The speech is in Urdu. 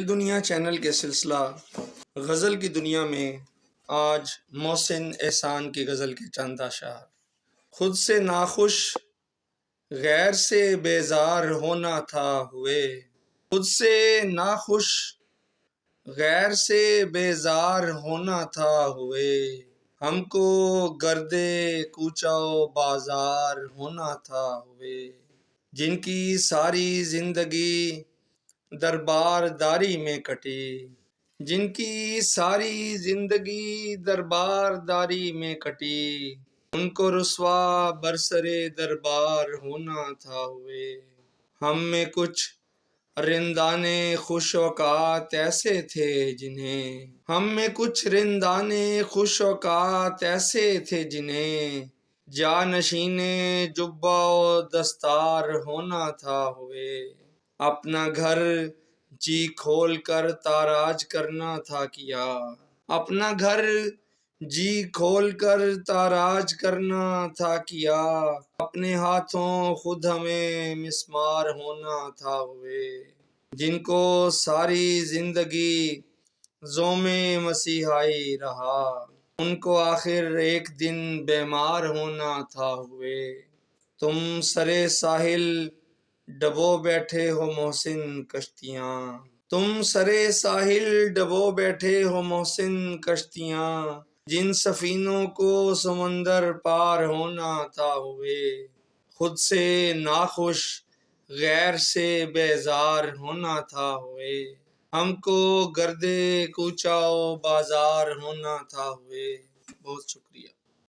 دل دنیا چینل کے سلسلہ غزل کی دنیا میں آج محسن احسان کی غزل کے چند اشعار۔ خود سے ناخوش غیر سے بیزار ہونا تھا ہوئے، خود سے ناخوش غیر سے بیزار ہونا تھا ہوئے، ہم کو گرد کوچہ و بازار ہونا تھا ہوئے، جن کی ساری زندگی دربار داری میں کٹی، جن کی ساری زندگی دربار داری میں کٹی، ان کو رسوا برسرے دربار ہونا تھا ہوئے۔ ہم میں کچھ رندانے خوش اوقات ایسے تھے جنہیں، ہم میں کچھ رندانے خوش اوقات ایسے تھے جنہیں جانشین جبہ و دستار ہونا تھا ہوئے، اپنا گھر جی کھول کر تاراج کرنا تھا کیا، اپنا گھر جی کھول کر تاراج کرنا تھا کیا، اپنے ہاتھوں خود ہمیں مسمار ہونا تھا ہوئے، جن کو ساری زندگی زوم مسیحائی رہا، ان کو آخر ایک دن بیمار ہونا تھا ہوئے۔ تم سرے ساحل ڈبو بیٹھے ہو محسن کشتیاں، تم سرے ساحل ڈبو بیٹھے ہو محسن کشتیاں، جن سفینوں کو سمندر پار ہونا تھا ہوئے، خود سے ناخوش غیر سے بیزار ہونا تھا ہوئے، ہم کو گرد کوچہ و بازار ہونا تھا ہوئے۔ بہت شکریہ۔